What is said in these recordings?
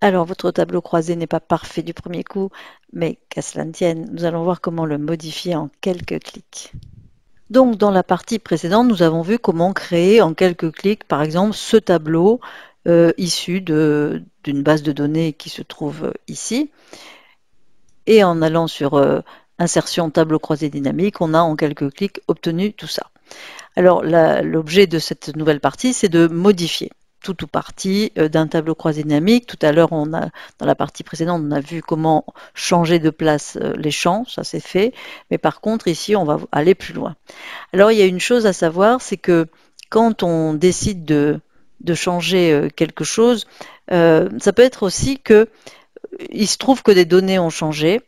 Alors, votre tableau croisé n'est pas parfait du premier coup, mais qu'à cela ne tienne, nous allons voir comment le modifier en quelques clics. Donc, dans la partie précédente, nous avons vu comment créer en quelques clics, par exemple, ce tableau issu d'une base de données qui se trouve ici. Et en allant sur Insertion tableau croisé dynamique, on a en quelques clics obtenu tout ça. Alors, l'objet de cette nouvelle partie, c'est de modifier tout ou partie d'un tableau croisé dynamique. Tout à l'heure, dans la partie précédente, on a vu comment changer de place les champs, ça c'est fait. Mais par contre, ici, on va aller plus loin. Alors, il y a une chose à savoir, c'est que quand on décide de changer quelque chose, ça peut être aussi que il se trouve que des données ont changé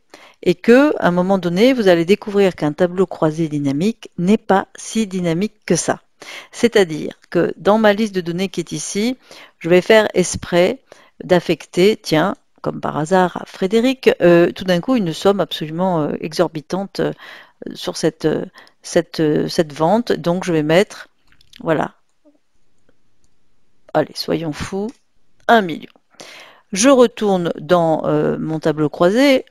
et que, à un moment donné, vous allez découvrir qu'un tableau croisé dynamique n'est pas si dynamique que ça. C'est-à-dire que dans ma liste de données qui est ici, je vais faire exprès d'affecter, tiens, comme par hasard à Frédéric, tout d'un coup une somme absolument exorbitante sur cette vente. Donc je vais mettre, voilà, allez, soyons fous, 1 million. Je retourne dans mon tableau croisé.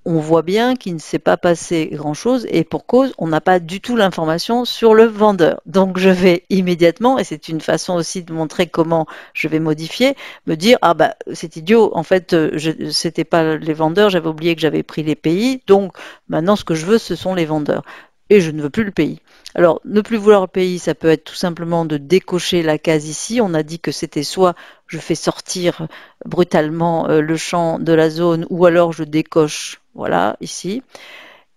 On voit bien qu'il ne s'est pas passé grand-chose et pour cause, on n'a pas du tout l'information sur le vendeur. Donc je vais immédiatement, et c'est une façon aussi de montrer comment je vais modifier, me dire ah bah c'est idiot, en fait c'était pas les vendeurs, j'avais oublié que j'avais pris les pays, donc maintenant ce que je veux ce sont les vendeurs. Et je ne veux plus le pays. Alors, ne plus vouloir le pays, ça peut être tout simplement de décocher la case ici. On a dit que c'était soit je fais sortir brutalement le champ de la zone ou alors je décoche, voilà, ici.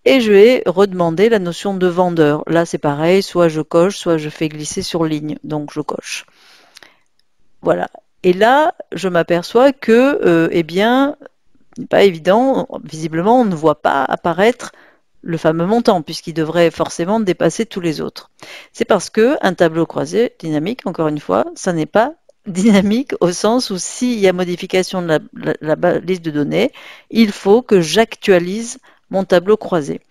Et je vais redemander la notion de vendeur. Là, c'est pareil, soit je coche, soit je fais glisser sur ligne. Donc, je coche. Voilà. Et là, je m'aperçois que, eh bien, ce n'est pas évident. Visiblement, on ne voit pas apparaître le fameux montant, puisqu'il devrait forcément dépasser tous les autres. C'est parce que un tableau croisé dynamique, encore une fois, ça n'est pas dynamique au sens où s'il y a modification de la liste de données, il faut que j'actualise mon tableau croisé.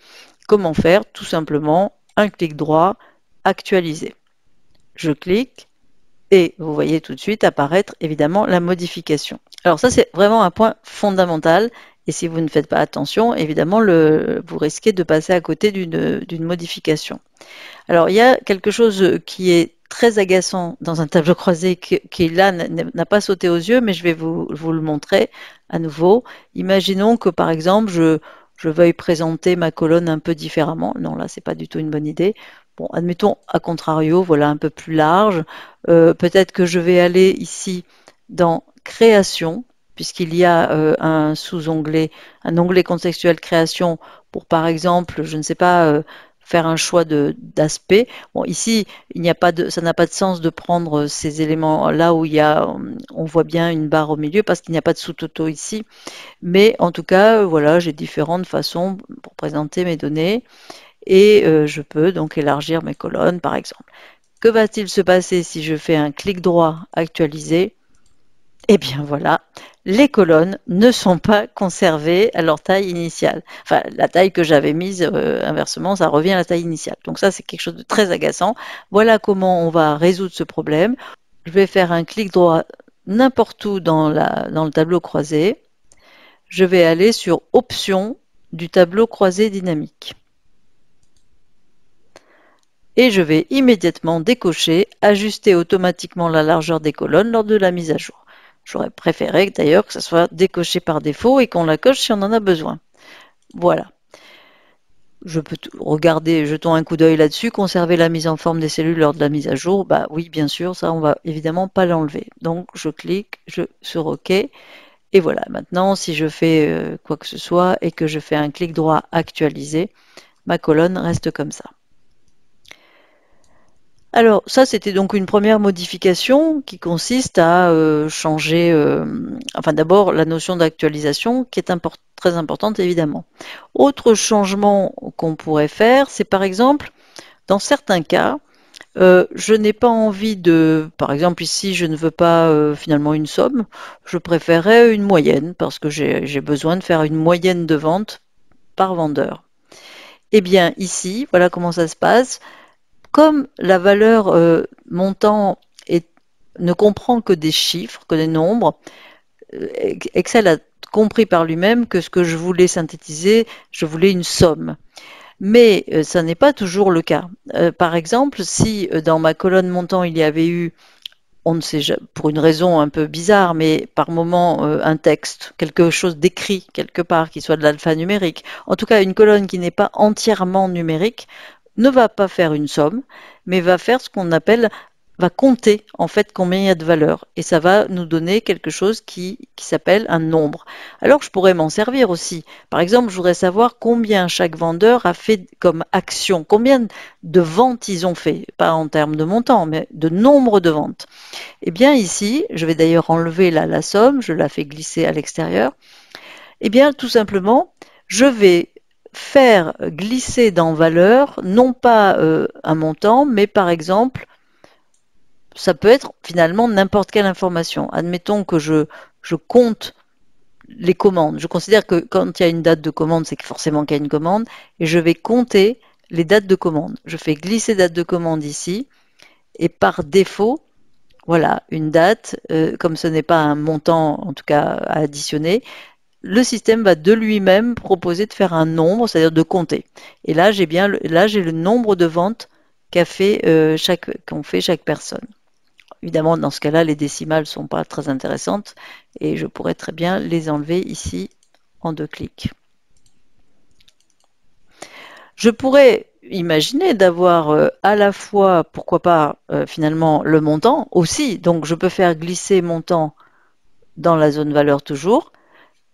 Comment faire? Tout simplement, un clic droit, actualiser. Je clique et vous voyez tout de suite apparaître évidemment la modification. Alors ça, c'est vraiment un point fondamental. Et si vous ne faites pas attention, évidemment, vous risquez de passer à côté d'une modification. Alors, il y a quelque chose qui est très agaçant dans un tableau croisé qui là n'a pas sauté aux yeux, mais je vais vous le montrer à nouveau. Imaginons que par exemple, je veuille présenter ma colonne un peu différemment. Non, là, c'est pas du tout une bonne idée. Bon, admettons, à contrario, voilà, un peu plus large. Peut-être que je vais aller ici dans Création, puisqu'il y a un sous-onglet, un onglet contextuel création pour, par exemple, je ne sais pas, faire un choix d'aspect. Bon, ici, il n'y a pas de, ça n'a pas de sens de prendre ces éléments là où il y a, on voit bien une barre au milieu parce qu'il n'y a pas de sous-toto ici. Mais en tout cas, voilà, j'ai différentes façons pour présenter mes données et je peux donc élargir mes colonnes, par exemple. Que va-t-il se passer si je fais un clic droit actualiser? Eh bien voilà, les colonnes ne sont pas conservées à leur taille initiale. Enfin, la taille que j'avais mise, inversement, ça revient à la taille initiale. Donc ça, c'est quelque chose de très agaçant. Voilà comment on va résoudre ce problème. Je vais faire un clic droit n'importe où dans le tableau croisé. Je vais aller sur Options du tableau croisé dynamique. Et je vais immédiatement décocher Ajuster automatiquement la largeur des colonnes lors de la mise à jour. J'aurais préféré d'ailleurs que ça soit décoché par défaut et qu'on la coche si on en a besoin. Voilà. Je peux regarder, jetons un coup d'œil là-dessus, conserver la mise en forme des cellules lors de la mise à jour. Bah oui, bien sûr, ça on va évidemment pas l'enlever. Donc je clique sur OK. Et voilà, maintenant si je fais quoi que ce soit et que je fais un clic droit actualiser, ma colonne reste comme ça. Alors ça, c'était donc une première modification qui consiste à changer, enfin d'abord la notion d'actualisation qui est très importante évidemment. Autre changement qu'on pourrait faire, c'est par exemple, dans certains cas, je n'ai pas envie de, par exemple ici, je ne veux pas finalement une somme, je préférerais une moyenne parce que j'ai besoin de faire une moyenne de vente par vendeur. Eh bien ici, voilà comment ça se passe. Comme la valeur montant ne comprend que des chiffres, que des nombres, Excel a compris par lui-même que ce que je voulais synthétiser, je voulais une somme. Mais ça n'est pas toujours le cas. Par exemple, si dans ma colonne montant, il y avait eu, on ne sait pour une raison un peu bizarre, mais par moment un texte, quelque chose d'écrit quelque part qui soit de l'alphanumérique, en tout cas une colonne qui n'est pas entièrement numérique, ne va pas faire une somme, mais va faire ce qu'on appelle, va compter en fait combien il y a de valeurs. Et ça va nous donner quelque chose qui s'appelle un nombre. Alors je pourrais m'en servir aussi. Par exemple, je voudrais savoir combien chaque vendeur a fait comme action, combien de ventes ils ont fait, pas en termes de montant, mais de nombre de ventes. Eh bien ici, je vais d'ailleurs enlever là la somme, je la fais glisser à l'extérieur. Eh bien tout simplement, je vais faire glisser dans valeur, non pas un montant, mais par exemple, ça peut être finalement n'importe quelle information. Admettons que je compte les commandes. Je considère que quand il y a une date de commande, c'est forcément qu'il y a une commande, et je vais compter les dates de commande. Je fais glisser date de commande ici, et par défaut, voilà, une date, comme ce n'est pas un montant en tout cas à additionner, le système va de lui-même proposer de faire un nombre, c'est-à-dire de compter. Et là, j'ai le nombre de ventes qu'ont fait chaque personne. Évidemment, dans ce cas-là, les décimales ne sont pas très intéressantes et je pourrais très bien les enlever ici en 2 clics. Je pourrais imaginer d'avoir à la fois, pourquoi pas, finalement, le montant aussi. Donc, je peux faire glisser montant dans la zone valeur toujours.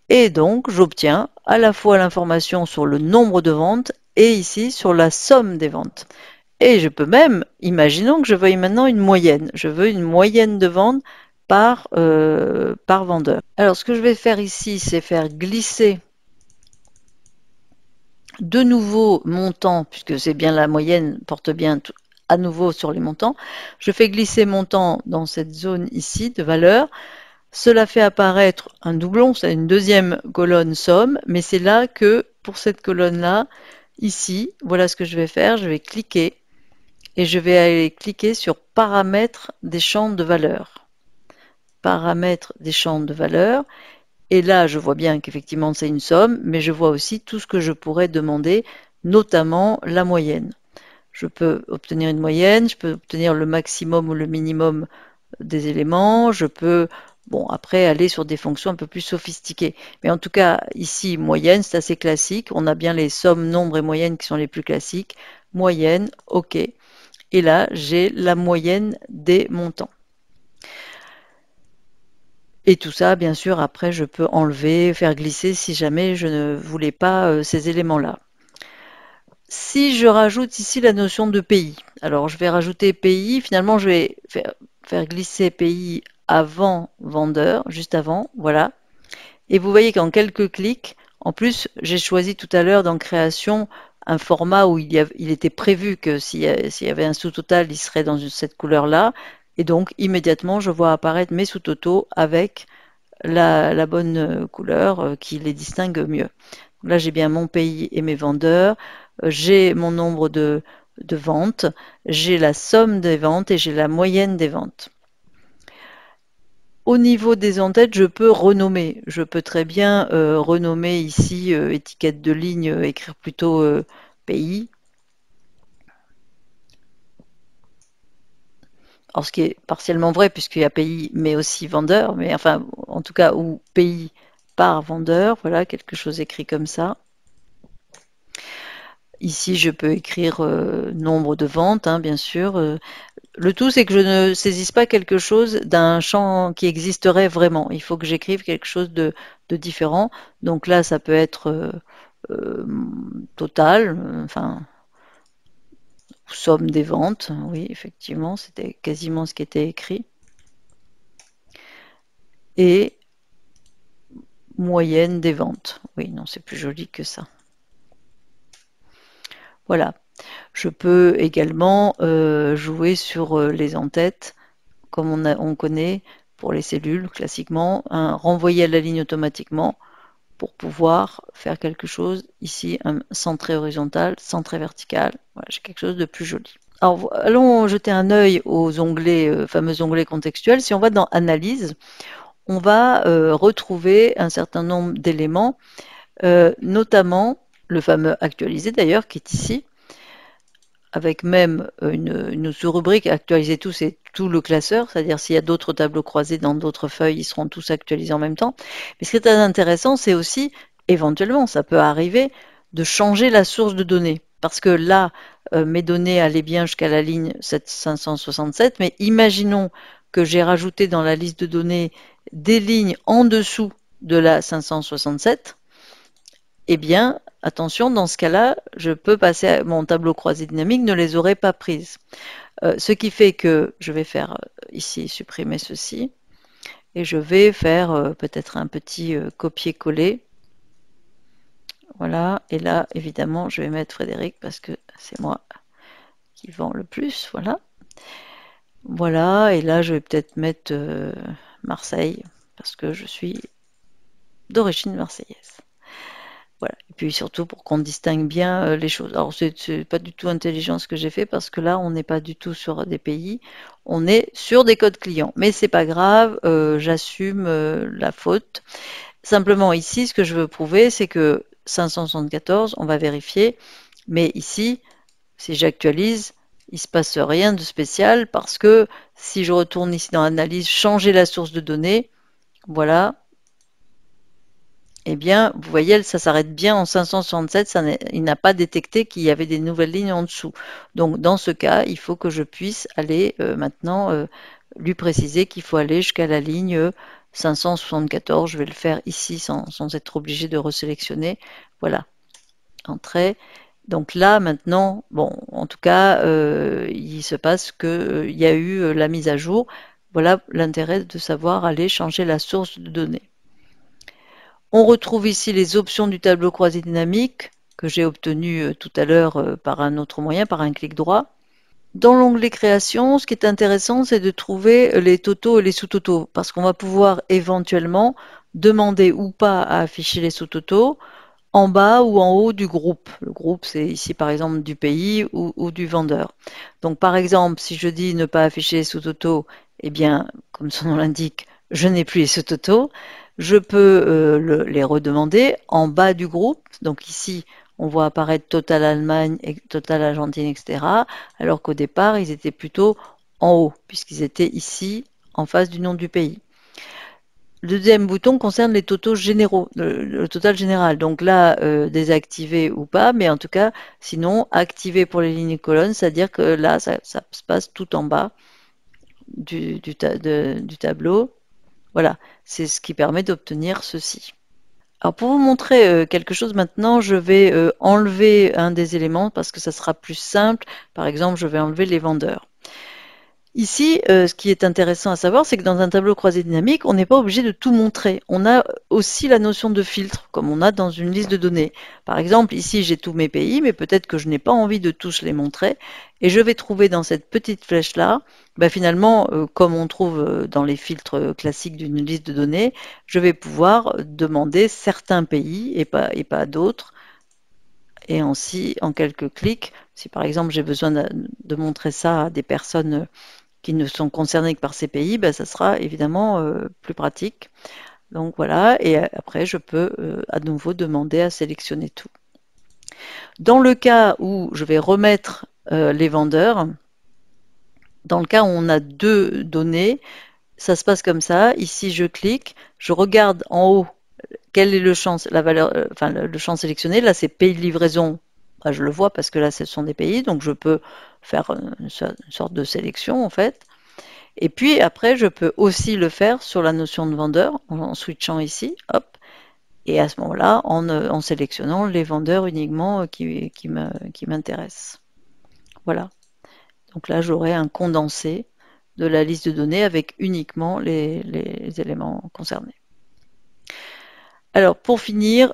Et donc, j'obtiens à la fois l'information sur le nombre de ventes et ici sur la somme des ventes. Et je peux même, imaginons que je veuille maintenant une moyenne. Je veux une moyenne de ventes par vendeur. Alors, ce que je vais faire ici, c'est faire glisser de nouveau montant, puisque c'est bien la moyenne, porte bien à nouveau sur les montants. Je fais glisser montant dans cette zone ici de valeur. Cela fait apparaître un doublon, c'est une deuxième colonne somme, mais c'est là que pour cette colonne-là, ici, voilà ce que je vais faire. Je vais cliquer et je vais aller cliquer sur paramètres des champs de valeur. Paramètres des champs de valeur. Et là, je vois bien qu'effectivement, c'est une somme, mais je vois aussi tout ce que je pourrais demander, notamment la moyenne. Je peux obtenir une moyenne, je peux obtenir le maximum ou le minimum des éléments, je peux, bon, après aller sur des fonctions un peu plus sophistiquées. Mais en tout cas, ici, moyenne, c'est assez classique. On a bien les sommes, nombres et moyennes qui sont les plus classiques. Moyenne, OK. Et là, j'ai la moyenne des montants. Et tout ça, bien sûr, après, je peux enlever, faire glisser si jamais je ne voulais pas ces éléments-là. Si je rajoute ici la notion de pays, alors je vais rajouter pays, finalement je vais faire glisser pays avant vendeur, juste avant, voilà. Et vous voyez qu'en quelques clics, en plus j'ai choisi tout à l'heure dans création un format où il était prévu que s'il y avait un sous-total, il serait dans cette couleur-là. Et donc immédiatement je vois apparaître mes sous-totaux avec la bonne couleur qui les distingue mieux. Là, j'ai bien mon pays et mes vendeurs, j'ai mon nombre de ventes, j'ai la somme des ventes et j'ai la moyenne des ventes. Au niveau des en-têtes, je peux renommer. Je peux très bien renommer ici étiquette de ligne, écrire plutôt pays. Alors, ce qui est partiellement vrai puisqu'il y a pays mais aussi vendeur, mais enfin, en tout cas, ou pays par vendeur, voilà, quelque chose écrit comme ça. Ici, je peux écrire nombre de ventes, hein, bien sûr. Le tout, c'est que je ne saisisse pas quelque chose d'un champ qui existerait vraiment. Il faut que j'écrive quelque chose de différent. Donc là, ça peut être euh, total, enfin, somme des ventes. Oui, effectivement, c'était quasiment ce qui était écrit. Et moyenne des ventes. Oui, non, c'est plus joli que ça. Voilà. Je peux également jouer sur les en-têtes, comme on connaît pour les cellules classiquement, renvoyer à la ligne automatiquement pour pouvoir faire quelque chose ici, un centré horizontal, centré vertical. Voilà, j'ai quelque chose de plus joli. Alors, allons jeter un œil aux onglets, fameux onglets contextuels. Si on va dans Analyse, on va retrouver un certain nombre d'éléments, notamment le fameux actualisé d'ailleurs qui est ici, avec même une sous-rubrique actualiser tout, c'est tout le classeur, c'est-à-dire s'il y a d'autres tableaux croisés dans d'autres feuilles, ils seront tous actualisés en même temps. Mais ce qui est très intéressant, c'est aussi, éventuellement, ça peut arriver, de changer la source de données. Parce que là, mes données allaient bien jusqu'à la ligne 567, mais imaginons que j'ai rajouté dans la liste de données des lignes en dessous de la 567, eh bien, attention, dans ce cas-là, je peux passer à mon tableau croisé dynamique, ne les aurait pas prises. Ce qui fait que je vais faire ici supprimer ceci et je vais faire peut-être un petit copier-coller. Voilà, et là, évidemment, je vais mettre Frédéric parce que c'est moi qui vend le plus. Voilà. Voilà, et là, je vais peut-être mettre Marseille parce que je suis d'origine marseillaise. Voilà. Et puis surtout pour qu'on distingue bien les choses. Alors c'est pas du tout intelligent ce que j'ai fait parce que là on n'est pas du tout sur des pays, on est sur des codes clients. Mais c'est pas grave, j'assume la faute. Simplement ici, ce que je veux prouver, c'est que 574, on va vérifier, mais ici, si j'actualise, il se passe rien de spécial parce que si je retourne ici dans l'analyse, changer la source de données, voilà, eh bien, vous voyez, ça s'arrête bien en 567, il n'a pas détecté qu'il y avait des nouvelles lignes en dessous. Donc, dans ce cas, il faut que je puisse aller maintenant lui préciser qu'il faut aller jusqu'à la ligne 574. Je vais le faire ici sans être obligé de resélectionner. Voilà, entrée. Donc là, maintenant, bon, en tout cas, il se passe qu'il y a eu la mise à jour. Voilà l'intérêt de savoir aller changer la source de données. On retrouve ici les options du tableau croisé dynamique que j'ai obtenu tout à l'heure par un autre moyen, par un clic droit. Dans l'onglet création, ce qui est intéressant, c'est de trouver les totaux et les sous-totaux, parce qu'on va pouvoir éventuellement demander ou pas à afficher les sous-totaux en bas ou en haut du groupe. Le groupe, c'est ici par exemple du pays ou du vendeur. Donc par exemple, si je dis ne pas afficher les sous-totaux, eh bien, comme son nom l'indique, je n'ai plus les sous-totaux. Je peux les redemander en bas du groupe. Donc ici, on voit apparaître Total Allemagne, et Total Argentine, etc. Alors qu'au départ, ils étaient plutôt en haut, puisqu'ils étaient ici, en face du nom du pays. Le deuxième bouton concerne les totaux généraux, le total général. Donc là, désactiver ou pas, mais en tout cas, sinon, activer pour les lignes et colonnes, c'est-à-dire que là, ça se passe tout en bas du tableau. Voilà, c'est ce qui permet d'obtenir ceci. Alors pour vous montrer quelque chose maintenant, je vais enlever un des éléments parce que ça sera plus simple. Par exemple, je vais enlever les vendeurs. Ici, ce qui est intéressant à savoir, c'est que dans un tableau croisé dynamique, on n'est pas obligé de tout montrer. On a aussi la notion de filtre, comme on a dans une liste de données. Par exemple, ici, j'ai tous mes pays, mais peut-être que je n'ai pas envie de tous les montrer. Et je vais trouver dans cette petite flèche-là, bah, finalement, comme on trouve dans les filtres classiques d'une liste de données, je vais pouvoir demander certains pays et pas d'autres. Et ainsi, en quelques clics, si par exemple j'ai besoin de montrer ça à des personnes qui ne sont concernés que par ces pays, ben, ça sera évidemment plus pratique. Donc voilà, et après je peux à nouveau demander à sélectionner tout. Dans le cas où je vais remettre les vendeurs, dans le cas où on a deux données, ça se passe comme ça. Ici, je clique, je regarde en haut quel est le champ, la valeur, enfin le champ sélectionné. Là, c'est pays de livraison. Bah, je le vois parce que là, ce sont des pays, donc je peux faire une sorte de sélection en fait. Et puis après, je peux aussi le faire sur la notion de vendeur en switchant ici, hop, et à ce moment-là, en sélectionnant les vendeurs uniquement qui m'intéressent. Voilà. Donc là, j'aurai un condensé de la liste de données avec uniquement les éléments concernés. Alors pour finir,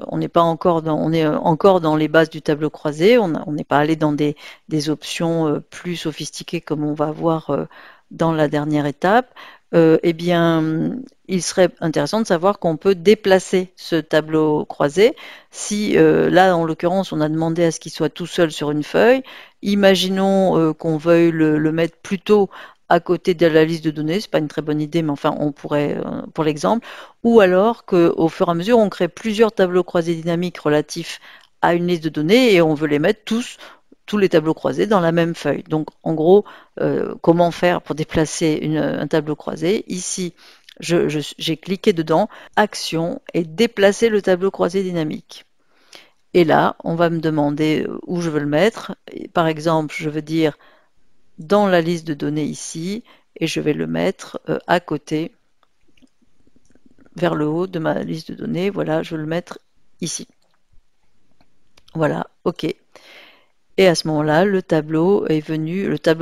on n'est pas encore dans, on est encore dans les bases du tableau croisé. On n'est pas allé dans des options plus sophistiquées comme on va voir dans la dernière étape. Eh bien, il serait intéressant de savoir qu'on peut déplacer ce tableau croisé. Si là, en l'occurrence, on a demandé à ce qu'il soit tout seul sur une feuille, imaginons qu'on veuille le mettre plutôt à côté de la liste de données, c'est pas une très bonne idée, mais enfin on pourrait pour l'exemple, ou alors qu'au fur et à mesure on crée plusieurs tableaux croisés dynamiques relatifs à une liste de données et on veut les mettre tous les tableaux croisés dans la même feuille. Donc en gros, comment faire pour déplacer un tableau croisé? Ici, j'ai cliqué dedans, action et déplacer le tableau croisé dynamique. Et là, on va me demander où je veux le mettre. Par exemple, je veux dire dans la liste de données ici, et je vais le mettre à côté, vers le haut de ma liste de données. Voilà, je vais le mettre ici. Voilà, OK. Et à ce moment-là, le tableau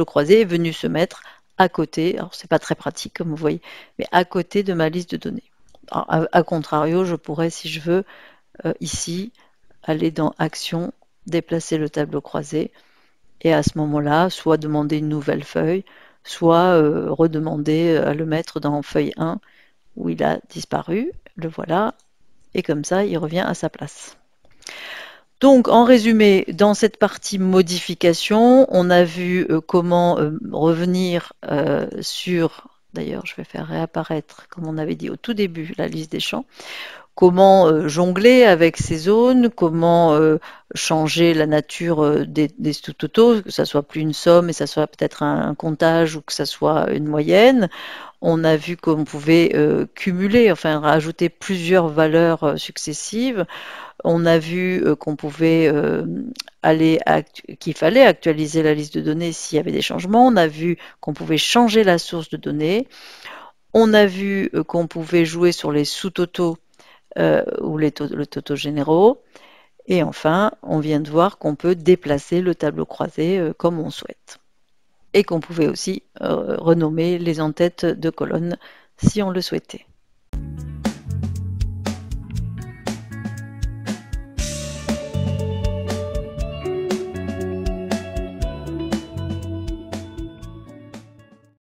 croisé est venu se mettre à côté. Alors, c'est pas très pratique, comme vous voyez, mais à côté de ma liste de données. Alors, à contrario, je pourrais, si je veux, ici, aller dans Action, déplacer le tableau croisé, et à ce moment-là, soit demander une nouvelle feuille, soit redemander à le mettre dans feuille 1, où il a disparu. Le voilà, et comme ça, il revient à sa place. Donc, en résumé, dans cette partie modification, on a vu comment revenir sur, d'ailleurs, je vais faire réapparaître, comme on avait dit au tout début, la liste des champs, comment jongler avec ces zones, comment changer la nature des sous-totaux, que ça soit plus une somme et ça soit peut-être un comptage ou que ça soit une moyenne. On a vu qu'on pouvait cumuler, enfin rajouter plusieurs valeurs successives. On a vu qu'on pouvait qu'il fallait actualiser la liste de données s'il y avait des changements. On a vu qu'on pouvait changer la source de données. On a vu qu'on pouvait jouer sur les sous-totaux ou le totaux généraux. Et enfin, on vient de voir qu'on peut déplacer le tableau croisé comme on souhaite. Et qu'on pouvait aussi renommer les en-têtes de colonnes si on le souhaitait.